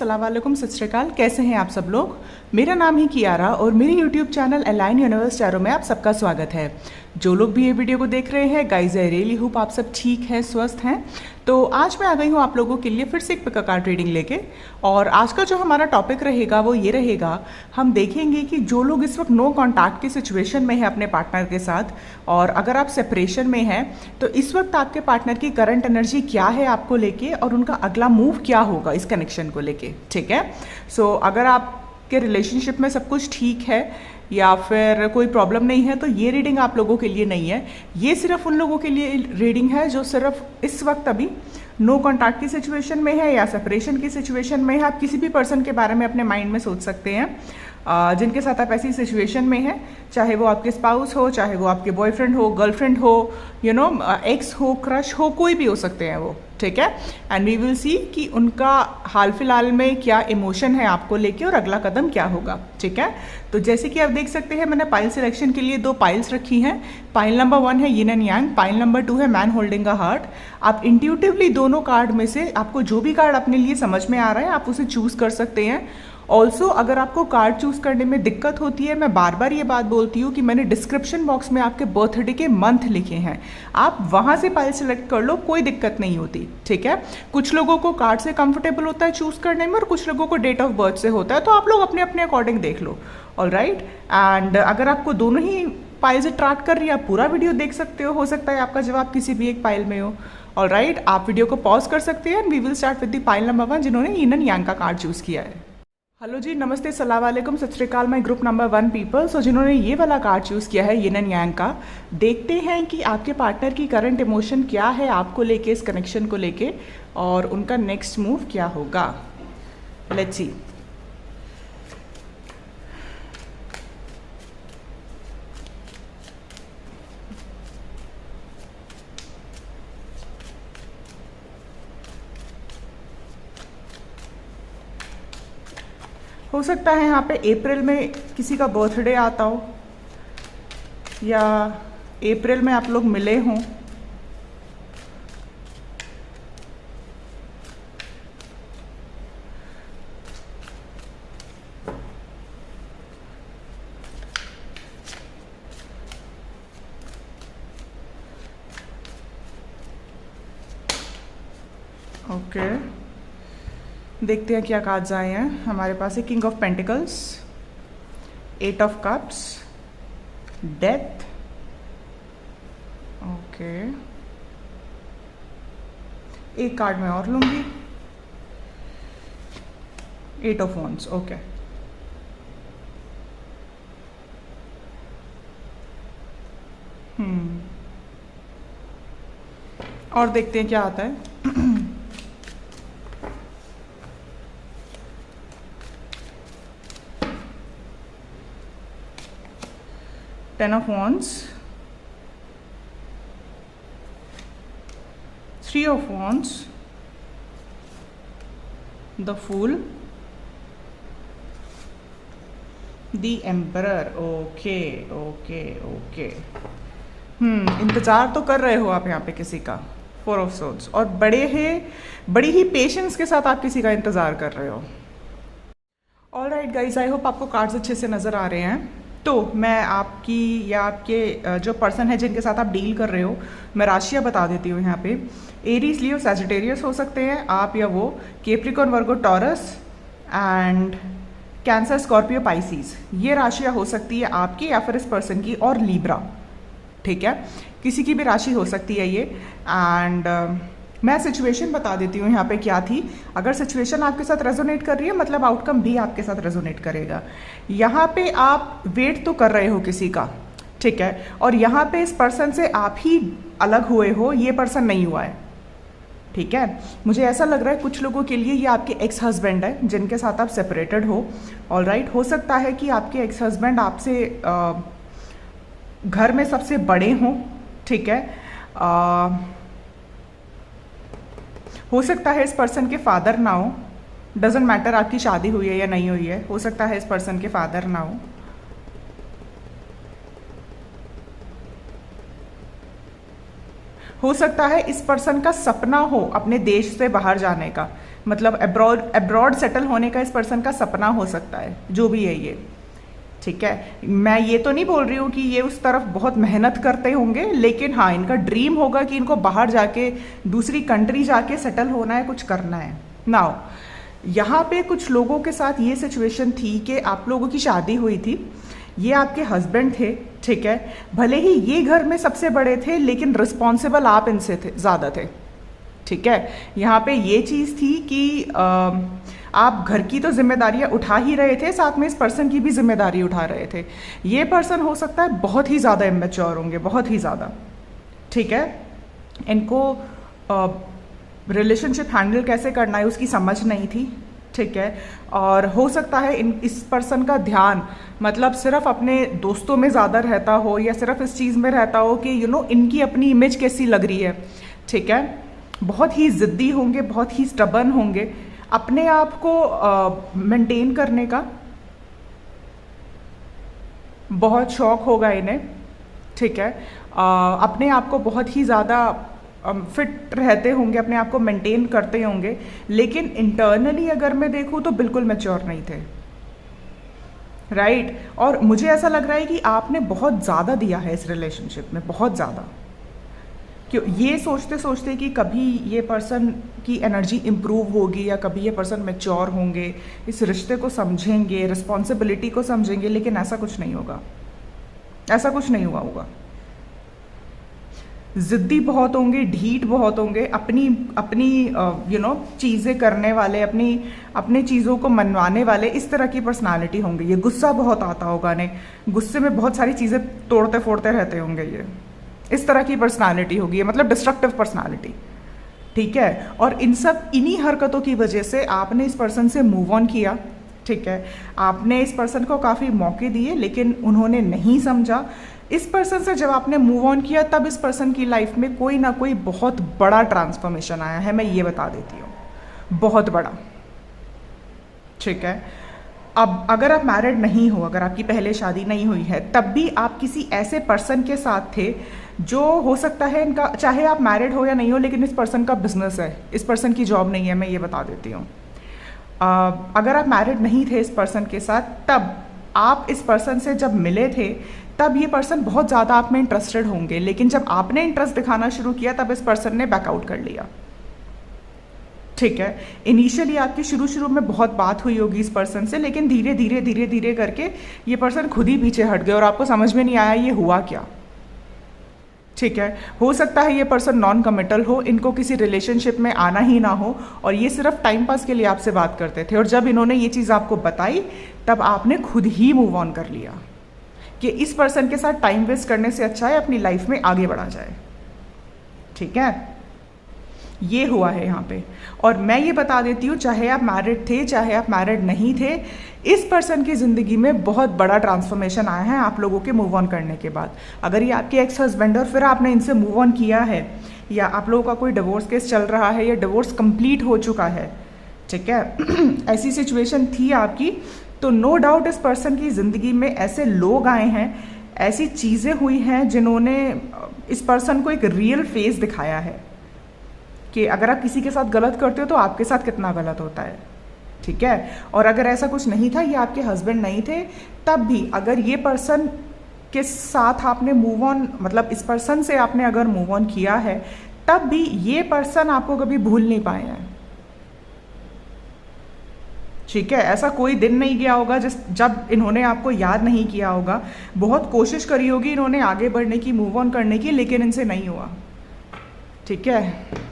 अस्सलाम वालेकुम, सत श्री अकाल। कैसे हैं आप सब लोग। मेरा नाम ही कियारा और मेरे YouTube channel align universe tarot में आप सबका स्वागत है। जो लोग भी ये वीडियो को देख रहे हैं, गाइज आई रियली होप आप सब ठीक हैं, स्वस्थ हैं। तो आज मैं आ गई हूँ आप लोगों के लिए फिर से एक पिक कार्ड रीडिंग लेके। और आज का जो हमारा टॉपिक रहेगा वो ये रहेगा, हम देखेंगे कि जो लोग इस वक्त नो कॉन्टैक्ट की सिचुएशन में है अपने पार्टनर के साथ, और अगर आप सेपरेशन में हैं तो इस वक्त आपके पार्टनर की करंट एनर्जी क्या है आपको लेके, और उनका अगला मूव क्या होगा इस कनेक्शन को लेके। ठीक है। सो अगर आपके रिलेशनशिप में सब कुछ ठीक है या फिर कोई प्रॉब्लम नहीं है तो ये रीडिंग आप लोगों के लिए नहीं है। ये सिर्फ उन लोगों के लिए रीडिंग है जो सिर्फ इस वक्त अभी नो कॉन्टैक्ट की सिचुएशन में है या सेपरेशन की सिचुएशन में है। आप किसी भी पर्सन के बारे में अपने माइंड में सोच सकते हैं जिनके साथ आप ऐसी सिचुएशन में हैं, चाहे वो आपके स्पाउस हो, चाहे वो आपके बॉयफ्रेंड हो, गर्लफ्रेंड हो, एक्स हो, क्रश हो, कोई भी हो सकते हैं वो। ठीक है। एंड वी विल सी कि उनका हाल फिलहाल में क्या इमोशन है आपको लेके और अगला कदम क्या होगा। ठीक है। तो जैसे कि आप देख सकते हैं, मैंने पाइल सिलेक्शन के लिए 2 पाइल्स रखी हैं। पाइल नंबर 1 है yin and yang, pile number 2 है मैन होल्डिंग अ हार्ट। आप इंट्यूटिवली दोनों कार्ड में से आपको जो भी कार्ड अपने लिए समझ में आ रहा है आप उसे चूज कर सकते हैं। ऑल्सो अगर आपको कार्ड चूज करने में दिक्कत होती है, मैं बार बार ये बात बोलती हूँ कि मैंने डिस्क्रिप्शन बॉक्स में आपके बर्थडे के मंथ लिखे हैं, आप वहाँ से पाइल सेलेक्ट कर लो, कोई दिक्कत नहीं होती। ठीक है। कुछ लोगों को कार्ड से कंफर्टेबल होता है चूज करने में और कुछ लोगों को डेट ऑफ बर्थ से होता है, तो आप लोग अपने अपने अकॉर्डिंग देख लो। All right. एंड अगर आपको दोनों ही पाइल से ट्रैक कर रही है, आप पूरा वीडियो देख सकते हो सकता है आपका जवाब किसी भी एक पाइल में हो। All right. आप वीडियो को पॉज कर सकते हैं and we will start with the pile number 1 जिन्होंने यिन एंड यांग का कार्ड चूज किया है। हेलो जी, नमस्ते, सलाम वालेकुम, सत श्री अकाल। My group number 1 people. So जिन्होंने ये वाला कार्ड चूज़ किया है यिन एंड यांग का, देखते हैं कि आपके पार्टनर की करंट इमोशन क्या है आपको लेके, इस कनेक्शन को लेके, और उनका नेक्स्ट मूव क्या होगा। Let's see. हो सकता है यहाँ पे अप्रैल में किसी का बर्थडे आता हो या अप्रैल में आप लोग मिले हों। ओके, देखते हैं क्या कार्ड्स आए हैं हमारे पास है। King of pentacles, 8 of cups, death. Okay, एक कार्ड मैं और लूंगी, 8 ऑफ वॉन्ड्स। ओके, और देखते हैं क्या आता है। 10 of wands, 3 of wands, the fool, the emperor। Okay okay okay. इंतजार तो कर रहे हो आप यहाँ पे किसी का, 4 of swords, और बड़ी ही पेशेंस के साथ आप किसी का इंतजार कर रहे हो। All right guys, I hope आपको कार्ड्स अच्छे से नजर आ रहे हैं। तो मैं आपकी या आपके जो पर्सन है जिनके साथ आप डील कर रहे हो, मैं राशियाँ बता देती हूँ यहाँ पे। एरीज, लियो, सैजिटेरियस हो सकते हैं आप या वो, Capricorn, Virgo, taurus and cancer, Scorpio, Pisces. ये राशियाँ हो सकती है आपकी या फिर इस पर्सन की, और लीब्रा। ठीक है, किसी की भी राशि हो सकती है ये। एंड मैं सिचुएशन बता देती हूँ यहाँ पे क्या थी। अगर सिचुएशन आपके साथ रेजोनेट कर रही है, मतलब आउटकम भी आपके साथ रेजोनेट करेगा। यहाँ पे आप वेट तो कर रहे हो किसी का, ठीक है, और यहाँ पे इस पर्सन से आप ही अलग हुए हो, ये पर्सन नहीं हुआ है। ठीक है, मुझे ऐसा लग रहा है कुछ लोगों के लिए ये आपके एक्स हस्बैंड है जिनके साथ आप सेपरेटेड हो। All right. हो सकता है कि आपके एक्स हस्बैंड आपसे घर में सबसे बड़े हों। ठीक है। हो सकता है इस पर्सन के फादर ना हो, डजेंट मैटर आपकी शादी हुई है या नहीं हुई है, हो सकता है इस पर्सन के फादर ना हो। हो सकता है इस पर्सन का सपना हो अपने देश से बाहर जाने का, मतलब अब्रॉड सेटल होने का इस पर्सन का सपना हो सकता है, जो भी है ये। ठीक है, मैं ये तो नहीं बोल रही हूँ कि ये उस तरफ बहुत मेहनत करते होंगे, लेकिन हाँ इनका ड्रीम होगा कि इनको बाहर जाके दूसरी कंट्री जाके सेटल होना है, कुछ करना है। नाउ यहाँ पे कुछ लोगों के साथ ये सिचुएशन थी कि आप लोगों की शादी हुई थी, ये आपके हस्बैंड थे, ठीक है, भले ही ये घर में सबसे बड़े थे लेकिन रिस्पॉन्सिबल आप इनसे थे, ज़्यादा थे। ठीक है, यहाँ पे ये चीज़ थी कि आप घर की तो जिम्मेदारियां उठा ही रहे थे, साथ में इस पर्सन की भी जिम्मेदारी उठा रहे थे। ये पर्सन हो सकता है बहुत ही ज़्यादा इमेच्योर होंगे, बहुत ही ज़्यादा। ठीक है, इनको रिलेशनशिप हैंडल कैसे करना है उसकी समझ नहीं थी। ठीक है, और हो सकता है इस पर्सन का ध्यान मतलब सिर्फ अपने दोस्तों में ज़्यादा रहता हो, या सिर्फ इस चीज़ में रहता हो कि इनकी अपनी इमेज कैसी लग रही है। ठीक है, बहुत ही ज़िद्दी होंगे, बहुत ही स्टबर्न होंगे, अपने आप को मेंटेन करने का बहुत शौक होगा इन्हें। ठीक है, अपने आप को बहुत ही ज़्यादा फिट रहते होंगे, अपने आप को मेंटेन करते होंगे, लेकिन इंटरनली अगर मैं देखूँ तो बिल्कुल मैच्योर नहीं थे। राइट, और मुझे ऐसा लग रहा है कि आपने बहुत ज़्यादा दिया है इस रिलेशनशिप में, बहुत ज़्यादा। क्यों, ये सोचते सोचते कि कभी ये पर्सन की एनर्जी इम्प्रूव होगी या कभी ये पर्सन मैच्योर होंगे, इस रिश्ते को समझेंगे, रिस्पॉन्सिबिलिटी को समझेंगे, लेकिन ऐसा कुछ नहीं होगा, ऐसा कुछ नहीं हुआ होगा। ज़िद्दी बहुत होंगे, ढीठ बहुत होंगे, अपनी अपनी चीज़ें करने वाले, अपनी चीज़ों को मनवाने वाले, इस तरह की पर्सनालिटी होंगे। ये गुस्सा बहुत आता होगा इन्हें, गुस्से में बहुत सारी चीज़ें तोड़ते फोड़ते रहते होंगे, ये इस तरह की पर्सनालिटी होगी, मतलब डिस्ट्रक्टिव पर्सनालिटी। ठीक है, और इन्हीं हरकतों की वजह से आपने इस पर्सन से मूव ऑन किया। ठीक है, आपने इस पर्सन को काफ़ी मौके दिए लेकिन उन्होंने नहीं समझा। इस पर्सन से जब आपने मूव ऑन किया तब इस पर्सन की लाइफ में कोई ना कोई बहुत बड़ा ट्रांसफॉर्मेशन आया है, मैं ये बता देती हूँ, बहुत बड़ा। ठीक है, अब अगर आप मैरिड नहीं हो, अगर आपकी पहले शादी नहीं हुई है, तब भी आप किसी ऐसे पर्सन के साथ थे जो हो सकता है इनका, चाहे आप मैरिड हो या नहीं हो, लेकिन इस पर्सन का बिजनेस है, इस पर्सन की जॉब नहीं है, मैं ये बता देती हूँ। अगर आप मैरिड नहीं थे इस पर्सन के साथ, तब आप इस पर्सन से जब मिले थे तब ये पर्सन बहुत ज़्यादा आप में इंटरेस्टेड होंगे, लेकिन जब आपने इंटरेस्ट दिखाना शुरू किया तब इस पर्सन ने बैकआउट कर लिया। ठीक है, इनिशियली आपकी शुरू में बहुत बात हुई होगी इस पर्सन से, लेकिन धीरे धीरे करके ये पर्सन खुद ही पीछे हट गए और आपको समझ में नहीं आया ये हुआ क्या। ठीक है, हो सकता है ये पर्सन नॉन कमिटल हो, इनको किसी रिलेशनशिप में आना ही ना हो और ये सिर्फ टाइम पास के लिए आपसे बात करते थे, और जब इन्होंने ये चीज़ आपको बताई तब आपने खुद ही मूव ऑन कर लिया कि इस पर्सन के साथ टाइम वेस्ट करने से अच्छा है अपनी लाइफ में आगे बढ़ा जाए। ठीक है, ये हुआ है यहाँ पे। और मैं ये बता देती हूँ, चाहे आप मैरिड थे चाहे आप मैरिड नहीं थे, इस पर्सन की ज़िंदगी में बहुत बड़ा ट्रांसफॉर्मेशन आया है आप लोगों के मूव ऑन करने के बाद। अगर ये आपके एक्स हस्बैंड और फिर आपने इनसे मूव ऑन किया है, या आप लोगों का कोई डिवोर्स केस चल रहा है या डिवोर्स कंप्लीट हो चुका है, ठीक है, ऐसी सिचुएशन थी आपकी, तो नो डाउट इस पर्सन की ज़िंदगी में ऐसे लोग आए हैं, ऐसी चीज़ें हुई हैं जिन्होंने इस पर्सन को एक रियल फेस दिखाया है कि अगर आप किसी के साथ गलत करते हो तो आपके साथ कितना गलत होता है। ठीक है, और अगर ऐसा कुछ नहीं था, ये आपके हस्बैंड नहीं थे, तब भी अगर ये पर्सन के साथ आपने मूव ऑन, मतलब इस पर्सन से आपने अगर मूव ऑन किया है, तब भी ये पर्सन आपको कभी भूल नहीं पाए हैं। ठीक है, ऐसा कोई दिन नहीं गया होगा जब इन्होंने आपको याद नहीं किया होगा। बहुत कोशिश करी होगी इन्होंने आगे बढ़ने की, मूव ऑन करने की, लेकिन इनसे नहीं हुआ। ठीक है,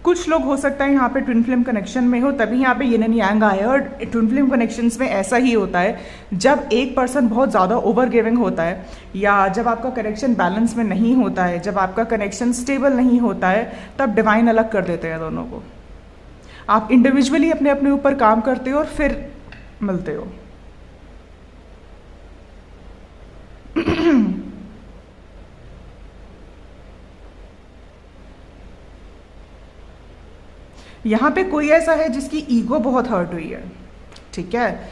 कुछ लोग हो सकता है यहाँ पे ट्विन फ्लेम कनेक्शन में हो, तभी यहाँ पे यिन एंड यांग आए। और ट्विन फ्लेम कनेक्शंस में ऐसा ही होता है, जब एक पर्सन बहुत ज़्यादा ओवर गिविंग होता है, या जब आपका कनेक्शन बैलेंस में नहीं होता है, जब आपका कनेक्शन स्टेबल नहीं होता है, तब डिवाइन अलग कर देते हैं दोनों को। आप इंडिविजुअली अपने अपने ऊपर काम करते हो और फिर मिलते हो। यहाँ पे कोई ऐसा है जिसकी ईगो बहुत हर्ट हुई है। ठीक है,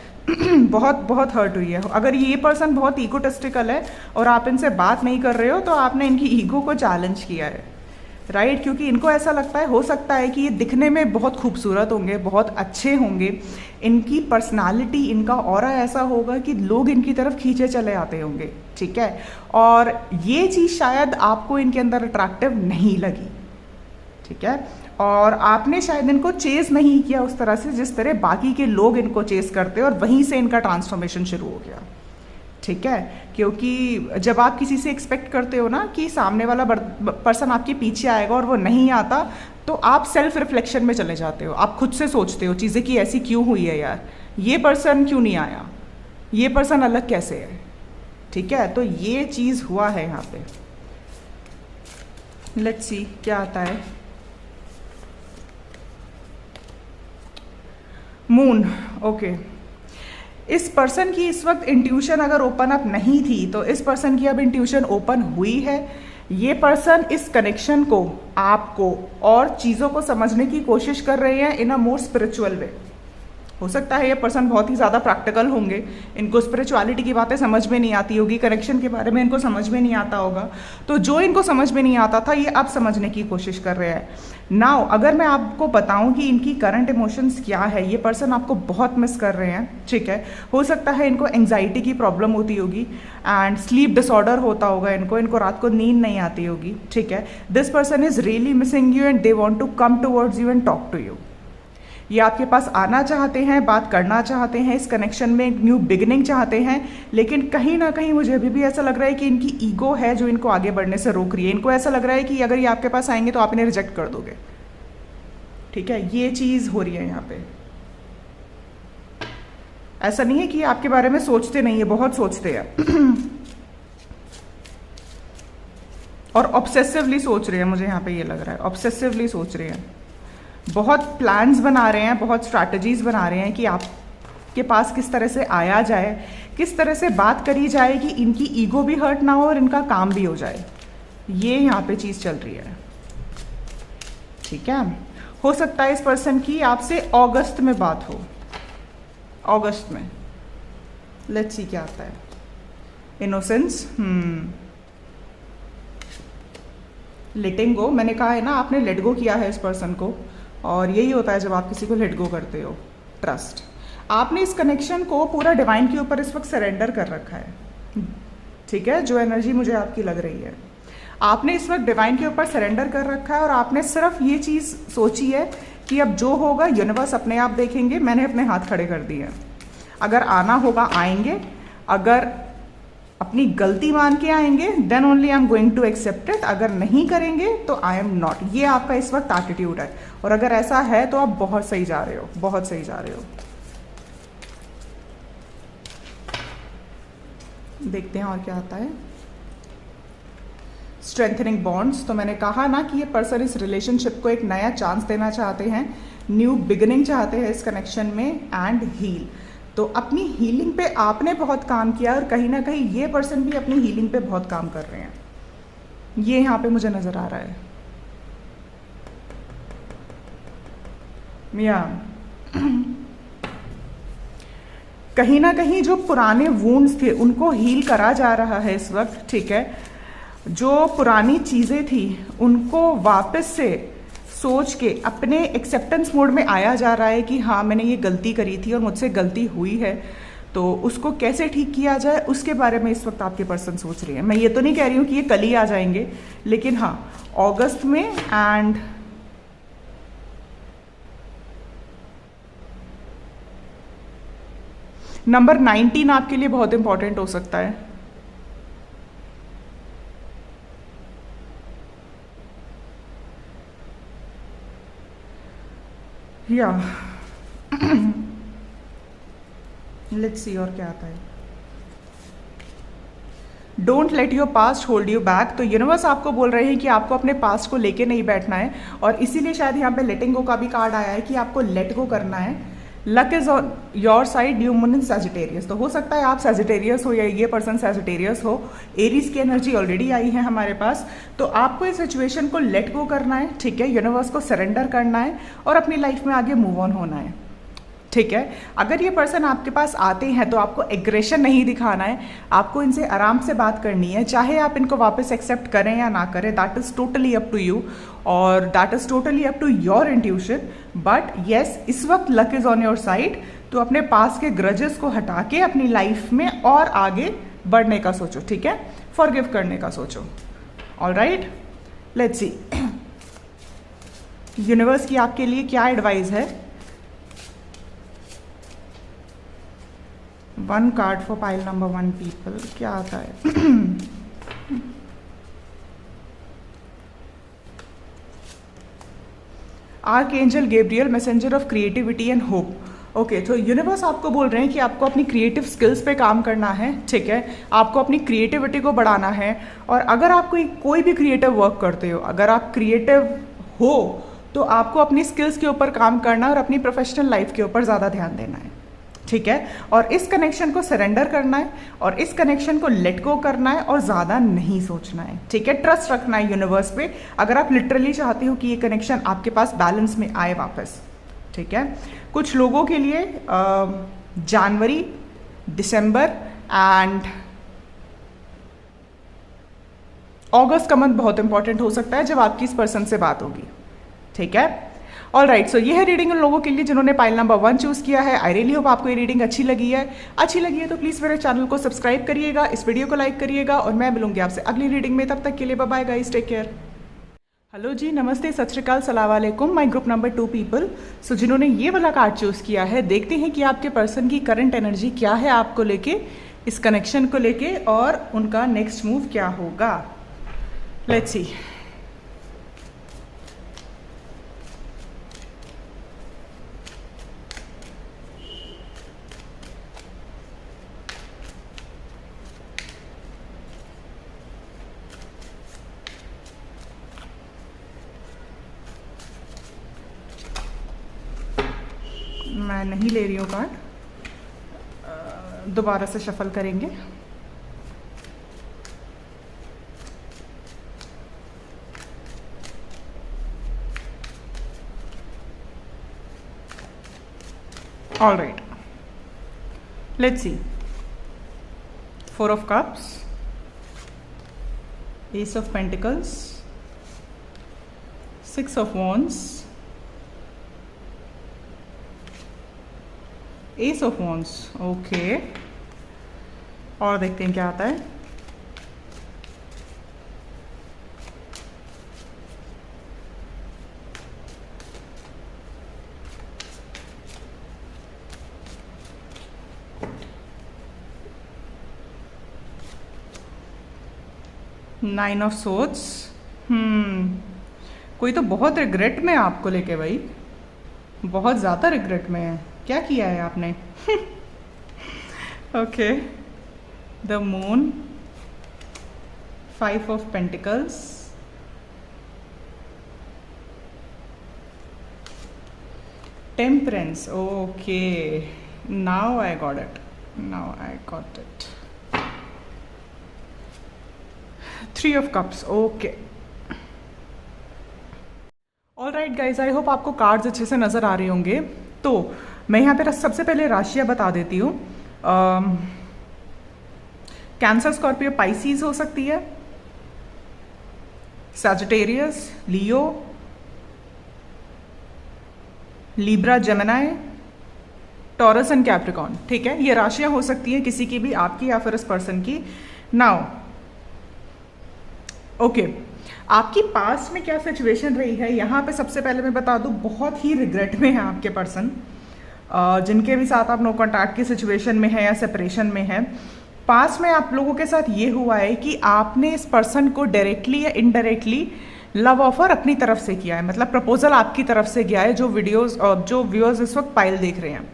बहुत हर्ट हुई है। अगर ये पर्सन बहुत ईगोटिस्टिकल है और आप इनसे बात नहीं कर रहे हो, तो आपने इनकी ईगो को चैलेंज किया है। राइट, क्योंकि इनको ऐसा लगता है, हो सकता है कि ये दिखने में बहुत खूबसूरत होंगे, बहुत अच्छे होंगे, इनकी पर्सनालिटी, इनका ऑरा ऐसा होगा कि लोग इनकी तरफ खींचे चले आते होंगे, ठीक है। और ये चीज़ शायद आपको इनके अंदर अट्रैक्टिव नहीं लगी, ठीक है, और आपने शायद इनको चेस नहीं किया उस तरह से जिस तरह बाकी के लोग इनको चेस करते हैं, और वहीं से इनका ट्रांसफॉर्मेशन शुरू हो गया, ठीक है। क्योंकि जब आप किसी से एक्सपेक्ट करते हो ना कि सामने वाला पर्सन आपके पीछे आएगा और वो नहीं आता, तो आप सेल्फ रिफ्लेक्शन में चले जाते हो, आप खुद से सोचते हो चीज़ें कि ऐसी क्यों हुई है यार, ये पर्सन क्यों नहीं आया, ये पर्सन अलग कैसे है, ठीक है। तो ये चीज़ हुआ है यहाँ पे। लेट्स सी क्या आता है। Moon, okay. इस पर्सन की इस वक्त इंट्यूशन अगर ओपन अप नहीं थी तो इस पर्सन की अब इंट्यूशन ओपन हुई है। ये पर्सन इस कनेक्शन को, आपको और चीज़ों को समझने की कोशिश कर रहे हैं इन अ मोर स्पिरिचुअल वे। हो सकता है ये पर्सन बहुत ही ज़्यादा प्रैक्टिकल होंगे, इनको स्पिरिचुअलिटी की बातें समझ में नहीं आती होगी, कनेक्शन के बारे में इनको समझ में नहीं आता होगा, तो जो इनको समझ में नहीं आता था ये अब समझने की कोशिश कर रहे हैं। नाउ अगर मैं आपको बताऊं कि इनकी करंट इमोशंस क्या है, ये पर्सन आपको बहुत मिस कर रहे हैं, ठीक है। हो सकता है इनको एंग्जाइटी की प्रॉब्लम होती होगी एंड स्लीप डिसऑर्डर होता होगा, इनको रात को नींद नहीं आती होगी, ठीक है। This person is really missing you and they want to come towards you and talk to you. ये आपके पास आना चाहते हैं, बात करना चाहते हैं, इस कनेक्शन में एक न्यू बिगिनिंग चाहते हैं, लेकिन कहीं ना कहीं मुझे अभी भी ऐसा लग रहा है कि इनकी ईगो है जो इनको आगे बढ़ने से रोक रही है। इनको ऐसा लग रहा है कि अगर ये आपके पास आएंगे तो आप इन्हें रिजेक्ट कर दोगे, ठीक है। ये चीज़ हो रही है यहाँ पे। ऐसा नहीं है कि आपके बारे में सोचते नहीं है, बहुत सोचते हैं और ऑब्सेसिवली सोच रहे हैं, मुझे यहाँ पे ये लग रहा है ऑब्सेसिवली सोच रहे हैं, बहुत प्लान्स बना रहे हैं, बहुत स्ट्रैटेजीज बना रहे हैं कि आपके पास किस तरह से आया जाए, किस तरह से बात करी जाए कि इनकी ईगो भी हर्ट ना हो और इनका काम भी हो जाए। ये यहाँ पे चीज़ चल रही है, ठीक है। हो सकता है इस पर्सन की आपसे अगस्त में बात हो, अगस्त में। लेट्स सी क्या आता है। इनोसेंस, लेटिंग गो, मैंने कहा है ना आपने लेट गो किया है इस पर्सन को, और यही होता है जब आप किसी को लेट गो करते हो। ट्रस्ट, आपने इस कनेक्शन को पूरा डिवाइन के ऊपर इस वक्त सरेंडर कर रखा है, ठीक है। जो एनर्जी मुझे आपकी लग रही है, आपने इस वक्त डिवाइन के ऊपर सरेंडर कर रखा है और आपने सिर्फ ये चीज़ सोची है कि अब जो होगा यूनिवर्स अपने आप देखेंगे, मैंने अपने हाथ खड़े कर दिए हैं। अगर आना होगा आएंगे, अगर अपनी गलती मान के आएंगे then only I am going to accept it, अगर नहीं करेंगे तो आई एम नॉट। ये आपका इस वक्त एटीट्यूड है, और अगर ऐसा है तो आप बहुत सही जा रहे हो, बहुत सही जा रहे हो। देखते हैं और क्या आता है। स्ट्रेंथनिंग बॉन्ड्स, तो मैंने कहा ना कि ये पर्सन इस रिलेशनशिप को एक नया चांस देना चाहते हैं, न्यू बिगिनिंग चाहते हैं इस कनेक्शन में, एंड हील। तो अपनी हीलिंग पे आपने बहुत काम किया और कहीं ना कहीं ये पर्सन भी अपनी हीलिंग पे बहुत काम कर रहे हैं, ये यहाँ पे मुझे नजर आ रहा है। या कहीं ना कहीं जो पुराने वुंड्स थे उनको हील करा जा रहा है इस वक्त, ठीक है। जो पुरानी चीज़ें थी उनको वापस से सोच के अपने एक्सेप्टेंस मोड में आया जा रहा है कि हाँ मैंने ये गलती करी थी और मुझसे गलती हुई है, तो उसको कैसे ठीक किया जाए उसके बारे में इस वक्त आपके पर्सन सोच रही है। मैं ये तो नहीं कह रही हूँ कि ये कल ही आ जाएंगे, लेकिन हाँ अगस्त में। एंड नंबर 19 आपके लिए बहुत इंपॉर्टेंट हो सकता है। या लेट्स सी और क्या आता है। Don't let your past hold you back, तो यूनिवर्स आपको बोल रहे हैं कि आपको अपने पास्ट को लेके नहीं बैठना है, और इसीलिए शायद यहाँ पे लेटिंग गो का भी कार्ड आया है कि आपको लेट गो करना है। Luck is on your side, new moon in Sagittarius, तो हो सकता है आप सैजिटेरियस हो या ये पर्सन सैजिटेरियस हो। एरीज की एनर्जी ऑलरेडी आई है हमारे पास, तो आपको इस सिचुएशन को लेट गो करना है, ठीक है। यूनिवर्स को सरेंडर करना है और अपनी लाइफ में आगे मूव ऑन होना है, ठीक है। अगर ये पर्सन आपके पास आते हैं तो आपको एग्रेशन नहीं दिखाना है, आपको इनसे आराम से बात करनी है, चाहे आप इनको वापस एक्सेप्ट करें या ना करें, that is totally up to you और that is totally up to your intuition. But yes, इस वक्त luck is on your side, तो अपने पास के ग्रजेस को हटा के अपनी लाइफ में और आगे बढ़ने का सोचो, ठीक है, फॉरगिव करने का सोचो। ऑलराइट, लेट्स सी यूनिवर्स की आपके लिए क्या एडवाइस है। One card for pile number 1 people, क्या आता है? Archangel Gabriel, messenger of creativity and hope. Okay, तो यूनिवर्स आपको बोल रहे हैं कि आपको अपनी क्रिएटिव स्किल्स पे काम करना है, ठीक है, आपको अपनी क्रिएटिविटी को बढ़ाना है। और अगर आप कोई भी क्रिएटिव वर्क करते हो, अगर आप क्रिएटिव हो तो आपको अपनी स्किल्स के ऊपर काम करना और अपनी प्रोफेशनल लाइफ के ऊपर ज़्यादा ध्यान देना है, ठीक है। और इस कनेक्शन को सरेंडर करना है और इस कनेक्शन को लेट गो करना है और ज़्यादा नहीं सोचना है, ठीक है। ट्रस्ट रखना है यूनिवर्स पे, अगर आप लिटरली चाहते हो कि ये कनेक्शन आपके पास बैलेंस में आए वापस, ठीक है। कुछ लोगों के लिए जनवरी, दिसंबर एंड अगस्त का मंथ बहुत इंपॉर्टेंट हो सकता है जब आपकी इस पर्सन से बात होगी, ठीक है। ऑल राइट, सो ये है रीडिंग उन लोगों के लिए जिन्होंने पाइल नंबर 1 चूज किया है। आई रियली होप आपको ये रीडिंग अच्छी लगी है। अच्छी लगी है तो प्लीज़ मेरे चैनल को सब्सक्राइब करिएगा, इस वीडियो को लाइक करिएगा और मैं मिलूंगी आपसे अगली रीडिंग में। तब तक के लिए bye bye guys, take care. Hello ji, नमस्ते, सत श्री अकाल, सलाम वालेकुम, my group number 2 people. So जिन्होंने ये वाला कार्ड चूज किया है, देखते हैं कि आपके पर्सन की करंट एनर्जी क्या है आपको लेके, इस कनेक्शन को लेके, और उनका नेक्स्ट मूव क्या होगा। Let's see. मैं नहीं ले रही हूँ कार्ड, दोबारा से शफल करेंगे। All right, let's see. 4 of cups, S of pentacles, 6 of wands, S of wands. Okay, और देखते हैं क्या आता है। Nine of swords. कोई तो बहुत रिग्रेट में है आपको लेके भाई, बहुत ज़्यादा रिग्रेट में है। क्या किया है आपने? Okay, the moon, 5 of pentacles, temperance. Okay, now I got it, now I got it. 3 of cups. Okay, all right guys, I hope आपको कार्ड्स अच्छे से नज़र आ रहे होंगे। तो मैं यहाँ पे सबसे पहले राशियाँ बता देती हूँ। कैंसर, स्कॉर्पियो, पाइसीज हो सकती है, Sagittarius, Leo, Libra, Gemini, taurus and Capricorn, ठीक है। ये राशियाँ हो सकती हैं किसी की भी, आपकी या फिर इस पर्सन की। नाउ ओके, आपकी पास्ट में क्या सिचुएशन रही है, यहाँ पे सबसे पहले मैं बता दूँ, बहुत ही रिग्रेट में है आपके पर्सन, जिनके भी साथ आप नो कॉन्टैक्ट की सिचुएशन में है या सेपरेशन में है। पास्ट में आप लोगों के साथ ये हुआ है कि आपने इस पर्सन को डायरेक्टली या इनडायरेक्टली लव ऑफर अपनी तरफ से किया है, मतलब प्रपोजल आपकी तरफ से गया है। जो वीडियोस और जो व्यूअर्स इस वक्त पाइल देख रहे हैं,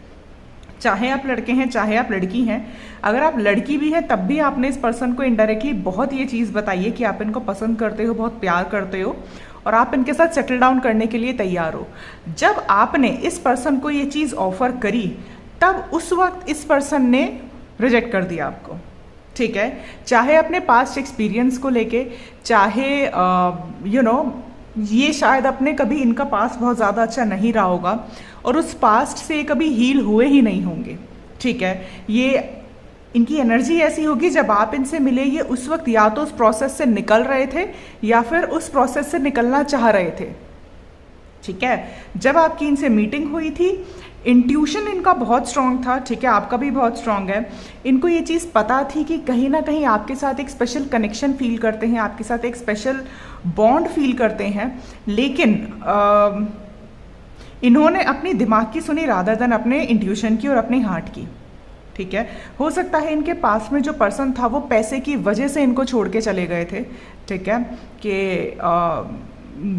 चाहे आप लड़के हैं चाहे आप लड़की हैं, अगर आप लड़की भी हैं तब भी आपने इस पर्सन को इनडायरेक्टली बहुत ये चीज़ बताई है कि आप इनको पसंद करते हो, बहुत प्यार करते हो और आप इनके साथ सेटल डाउन करने के लिए तैयार हो। जब आपने इस पर्सन को ये चीज़ ऑफर करी, तब उस वक्त इस पर्सन ने रिजेक्ट कर दिया आपको, ठीक है। चाहे अपने पास्ट एक्सपीरियंस को लेके, चाहे ये शायद अपने कभी इनका पास्ट बहुत ज़्यादा अच्छा नहीं रहा होगा और उस पास्ट से कभी हील हुए ही नहीं होंगे। ठीक है, ये इनकी एनर्जी ऐसी होगी, जब आप इनसे मिले ये उस वक्त या तो उस प्रोसेस से निकल रहे थे या फिर उस प्रोसेस से निकलना चाह रहे थे। ठीक है, जब आपकी इनसे मीटिंग हुई थी, इंट्यूशन इनका बहुत स्ट्रांग था। ठीक है, आपका भी बहुत स्ट्रांग है। इनको ये चीज़ पता थी कि कहीं ना कहीं आपके साथ एक स्पेशल कनेक्शन फील करते हैं, आपके साथ एक स्पेशल बॉन्ड फील करते हैं, लेकिन इन्होंने अपनी दिमाग की सुनी रादर देन अपने इंट्यूशन की और अपने हार्ट की। ठीक है, हो सकता है इनके पास में जो पर्सन था वो पैसे की वजह से इनको छोड़ के चले गए थे। ठीक है, कि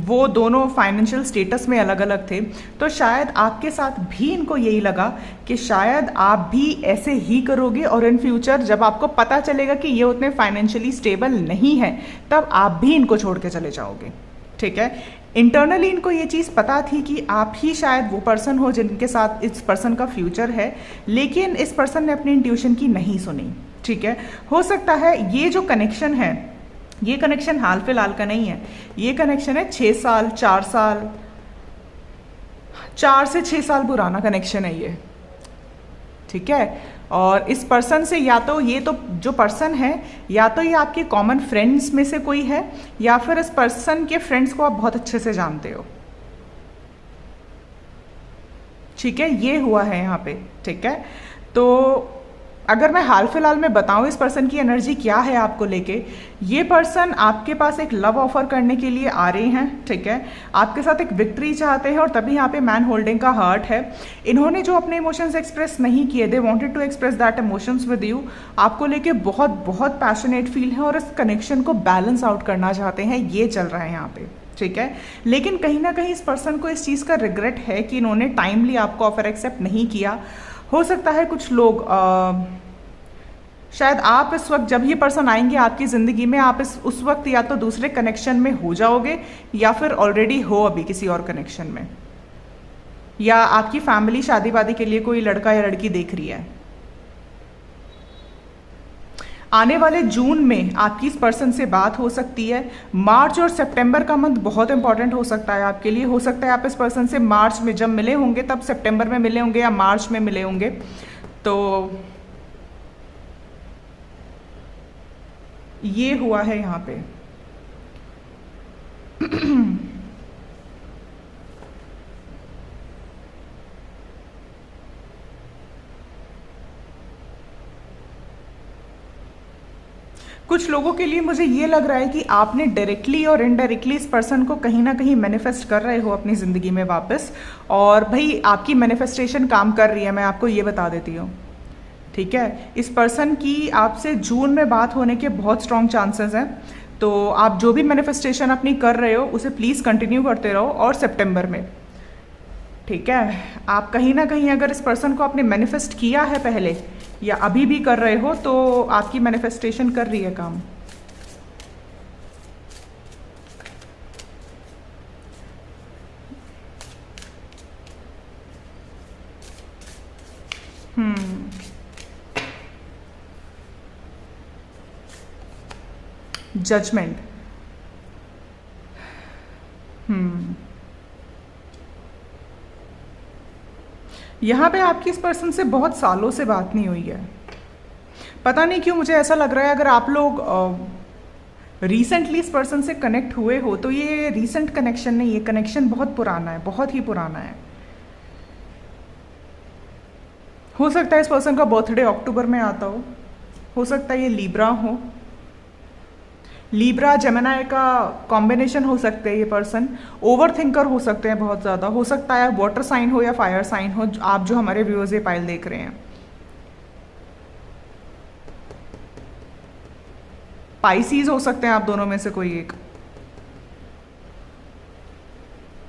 वो दोनों फाइनेंशियल स्टेटस में अलग अलग थे, तो शायद आपके साथ भी इनको यही लगा कि शायद आप भी ऐसे ही करोगे और इन फ्यूचर जब आपको पता चलेगा कि ये उतने फाइनेंशियली स्टेबल नहीं है, तब आप भी इनको छोड़ के चले जाओगे। ठीक है, इंटरनली इनको ये चीज़ पता थी कि आप ही शायद वो पर्सन हो जिनके साथ इस पर्सन का फ्यूचर है, लेकिन इस पर्सन ने अपनी इंट्यूशन की नहीं सुनी। ठीक है, हो सकता है ये जो कनेक्शन है, ये कनेक्शन हाल फिलहाल का नहीं है, ये कनेक्शन है 6 साल 4 साल 4 से 6 साल पुराना कनेक्शन है ये। ठीक है, और इस पर्सन से या तो ये तो जो पर्सन है या तो ये आपके कॉमन फ्रेंड्स में से कोई है या फिर इस पर्सन के फ्रेंड्स को आप बहुत अच्छे से जानते हो। ठीक है, ये हुआ है यहाँ पे। ठीक है, तो अगर मैं हाल फिलहाल में बताऊं इस पर्सन की एनर्जी क्या है आपको लेके, ये पर्सन आपके पास एक लव ऑफर करने के लिए आ रहे हैं। ठीक है, आपके साथ एक विक्ट्री चाहते हैं और तभी यहाँ पे मैन होल्डिंग का हार्ट है। इन्होंने जो अपने इमोशंस एक्सप्रेस नहीं किए, they wanted to express that emotions with you, आपको लेके बहुत बहुत पैशनेट फील है और इस कनेक्शन को बैलेंस आउट करना चाहते हैं। ये चल रहा है यहाँ पे। ठीक है, लेकिन कहीं ना कहीं इस पर्सन को इस चीज़ का रिग्रेट है कि इन्होंने टाइमली आपको ऑफर एक्सेप्ट नहीं किया। हो सकता है कुछ लोग शायद आप इस वक्त जब ये पर्सन आएंगे आपकी ज़िंदगी में, आप उस वक्त या तो दूसरे कनेक्शन में हो जाओगे या फिर ऑलरेडी हो अभी किसी और कनेक्शन में, या आपकी फैमिली शादी वादी के लिए कोई लड़का या लड़की देख रही है। आने वाले जून में आपकी इस पर्सन से बात हो सकती है। मार्च और सितंबर का मंथ बहुत इंपॉर्टेंट हो सकता है आपके लिए। हो सकता है आप इस पर्सन से मार्च में जब मिले होंगे तब सितंबर में मिले होंगे या मार्च में मिले होंगे। तो ये हुआ है यहाँ पे। कुछ लोगों के लिए मुझे ये लग रहा है कि आपने डायरेक्टली और इनडायरेक्टली इस पर्सन को कहीं ना कहीं मैनिफेस्ट कर रहे हो अपनी ज़िंदगी में वापस, और भाई आपकी मैनिफेस्टेशन काम कर रही है, मैं आपको ये बता देती हूँ। ठीक है, इस पर्सन की आपसे जून में बात होने के बहुत स्ट्रॉन्ग चांसेस हैं। तो आप जो भी मैनिफेस्टेशन अपनी कर रहे हो उसे प्लीज़ कंटिन्यू करते रहो। और सितंबर में, ठीक है, आप कहीं ना कहीं अगर इस पर्सन को आपने मैनिफेस्ट किया है पहले या अभी भी कर रहे हो तो आपकी मैनिफेस्टेशन कर रही है काम। जजमेंट। यहाँ पे आपकी इस पर्सन से बहुत सालों से बात नहीं हुई है। पता नहीं क्यों मुझे ऐसा लग रहा है अगर आप लोग रिसेंटली इस पर्सन से कनेक्ट हुए हो तो ये रिसेंट कनेक्शन नहीं, ये कनेक्शन बहुत पुराना है, बहुत ही पुराना है। हो सकता है इस पर्सन का बर्थडे अक्टूबर में आता हो सकता है ये लीब्रा हो, लीब्रा जेमिनी का कॉम्बिनेशन हो सकते हैं। ये पर्सन ओवर थिंकर हो सकते हैं बहुत ज़्यादा। हो सकता है वाटर साइन हो या फायर साइन हो, आप जो हमारे व्यूअर्स ये पाइल देख रहे हैं। पाइसीज हो सकते हैं आप दोनों में से कोई एक।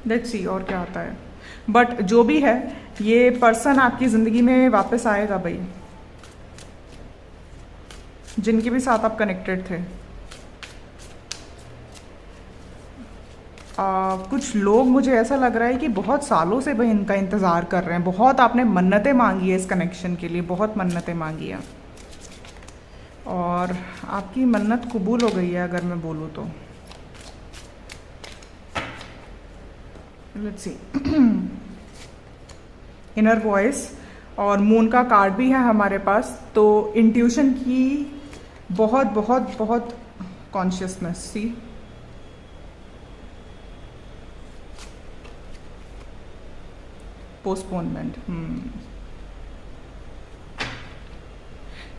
लेट्स सी और क्या आता है। बट जो भी है, ये पर्सन आपकी ज़िंदगी में वापस आएगा भाई, जिनके भी साथ आप कनेक्टेड थे। कुछ लोग, मुझे ऐसा लग रहा है कि बहुत सालों से भाई इनका इंतज़ार कर रहे हैं। बहुत आपने मन्नतें मांगी है इस कनेक्शन के लिए, बहुत मन्नतें मांगी हैं और आपकी मन्नत कबूल हो गई है अगर मैं बोलूँ तो। Let's see. इनर वॉइस और मून का कार्ड भी है हमारे पास। तो इंट्यूशन की बहुत बहुत बहुत कॉन्शियसनेस सी। पोस्टपोनमेंट।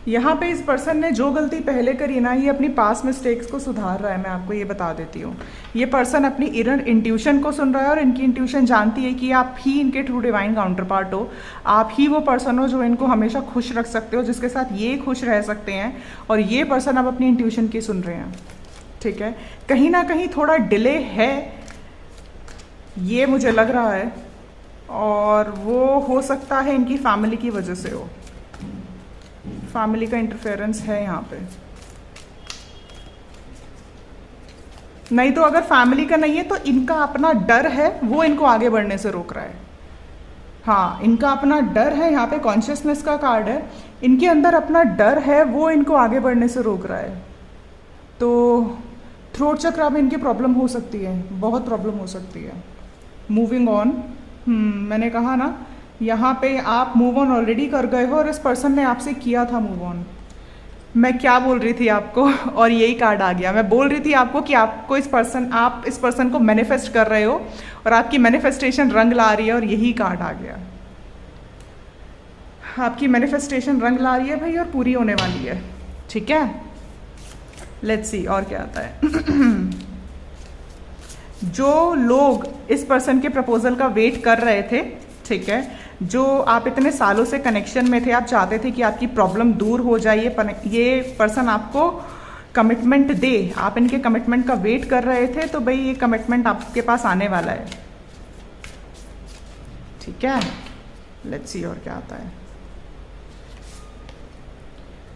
यहाँ पे इस पर्सन ने जो गलती पहले करी ना, ये अपनी पास्ट मिस्टेक्स को सुधार रहा है। मैं आपको ये बता देती हूँ, ये पर्सन अपनी इनर इंट्यूशन को सुन रहा है और इनकी इंट्यूशन जानती है कि आप ही इनके ट्रू डिवाइन काउंटर पार्ट हो। आप ही वो पर्सन हो जो इनको हमेशा खुश रख सकते हो, जिसके साथ ये खुश रह सकते हैं। और ये पर्सन अब अपनी इंट्यूशन की सुन रहे हैं, ठीक है। कहीं ना कहीं थोड़ा डिले है, ये मुझे लग रहा है, और वो हो सकता है इनकी फैमिली की वजह से हो। फैमिली का इंटरफेरेंस है यहाँ पे। नहीं तो अगर फैमिली का नहीं है तो इनका अपना डर है, वो इनको आगे बढ़ने से रोक रहा है। हाँ, इनका अपना डर है। यहाँ पे कॉन्शियसनेस का कार्ड है। इनके अंदर अपना डर है, वो इनको आगे बढ़ने से रोक रहा है। तो थ्रोट चक्र में इनकी प्रॉब्लम हो सकती है, बहुत प्रॉब्लम हो सकती है। Moving on. मैंने कहा ना, यहाँ पे आप मूव ऑन ऑलरेडी कर गए हो और इस पर्सन ने आपसे किया था मूव ऑन। मैं क्या बोल रही थी आपको, और यही कार्ड आ गया। मैं बोल रही थी आपको कि आपको आप इस पर्सन को मैनिफेस्ट कर रहे हो और आपकी मैनिफेस्टेशन रंग ला रही है, और यही कार्ड आ गया। आपकी मैनिफेस्टेशन रंग ला रही है भाई, और पूरी होने वाली है, ठीक है। लेट्स सी और क्या आता है। जो लोग इस पर्सन के प्रपोजल का वेट कर रहे थे, ठीक है, जो आप इतने सालों से कनेक्शन में थे, आप चाहते थे कि आपकी प्रॉब्लम दूर हो जाए, ये पर्सन आपको कमिटमेंट दे, आप इनके कमिटमेंट का वेट कर रहे थे, तो भाई ये कमिटमेंट आपके पास आने वाला है, ठीक है। लेट्स सी और क्या आता है।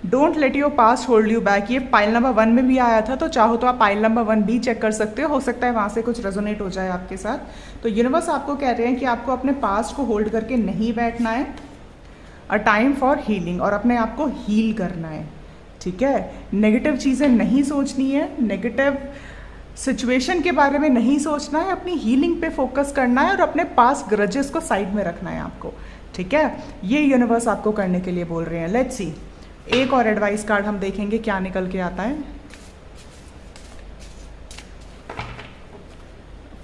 Don't let your past hold you back, ये पाइल नंबर 1 में भी आया था, तो चाहो तो आप पाइल नंबर 1 भी चेक कर सकते हो सकता है वहाँ से कुछ रेजोनेट हो जाए आपके साथ। तो यूनिवर्स आपको कह रहे हैं कि आपको अपने पास्ट को होल्ड करके नहीं बैठना है, अ टाइम फॉर हीलिंग, और अपने आप को हील करना है, ठीक है। नेगेटिव चीज़ें नहीं सोचनी है, नेगेटिव सिचुएशन के बारे में नहीं सोचना है, अपनी हीलिंग पे फोकस करना है और अपने पास्ट ग्रजेस को साइड में रखना है आपको, ठीक है। ये यूनिवर्स आपको करने के लिए बोल रहे हैं। लेट्स सी, एक और एडवाइस कार्ड हम देखेंगे क्या निकल के आता है।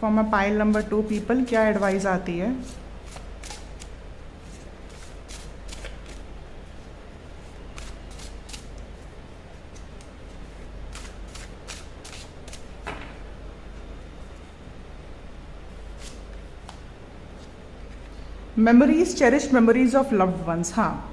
For my pile number 2 people, क्या एडवाइस आती है। Memories, cherished memories of loved ones. हाँ,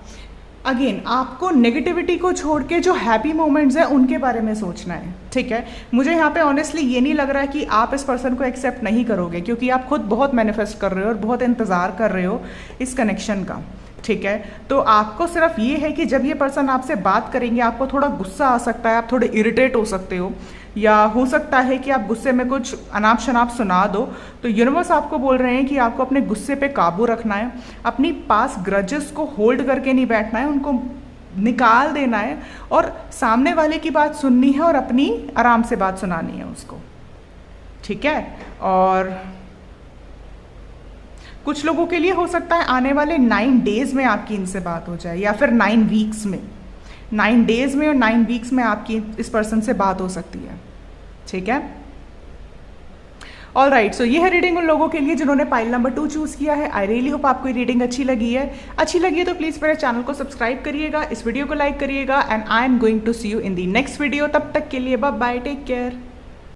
अगेन आपको नेगेटिविटी को छोड़ के जो हैप्पी मोमेंट्स हैं उनके बारे में सोचना है, ठीक है। मुझे यहाँ पे ऑनेस्टली ये नहीं लग रहा है कि आप इस पर्सन को एक्सेप्ट नहीं करोगे, क्योंकि आप खुद बहुत मैनिफेस्ट कर रहे हो और बहुत इंतज़ार कर रहे हो इस कनेक्शन का, ठीक है। तो आपको सिर्फ ये है कि जब ये पर्सन आपसे बात करेंगे आपको थोड़ा गुस्सा आ सकता है, आप थोड़े इरिटेट हो सकते हो, या हो सकता है कि आप गुस्से में कुछ अनाप शनाप सुना दो। तो यूनिवर्स आपको बोल रहे हैं कि आपको अपने गुस्से पे काबू रखना है, अपनी पास ग्रजेस को होल्ड करके नहीं बैठना है, उनको निकाल देना है और सामने वाले की बात सुननी है और अपनी आराम से बात सुनानी है उसको, ठीक है। और कुछ लोगों के लिए हो सकता है आने वाले 9 डेज में आपकी इनसे बात हो जाए, या फिर 9 वीक्स में, 9 डेज में और 9 वीक्स में आपकी इस पर्सन से बात हो सकती है, ठीक है। ऑल राइट, सो ये है रीडिंग उन लोगों के लिए जिन्होंने पाइल नंबर 2 चूज किया है। आई रियली होप आपको ये रीडिंग अच्छी लगी है। अच्छी लगी है तो प्लीज़ मेरे चैनल को सब्सक्राइब करिएगा, इस वीडियो को लाइक करिएगा, and I am going to see you in the next video. तब तक के लिए बाय बाय, टेक केयर।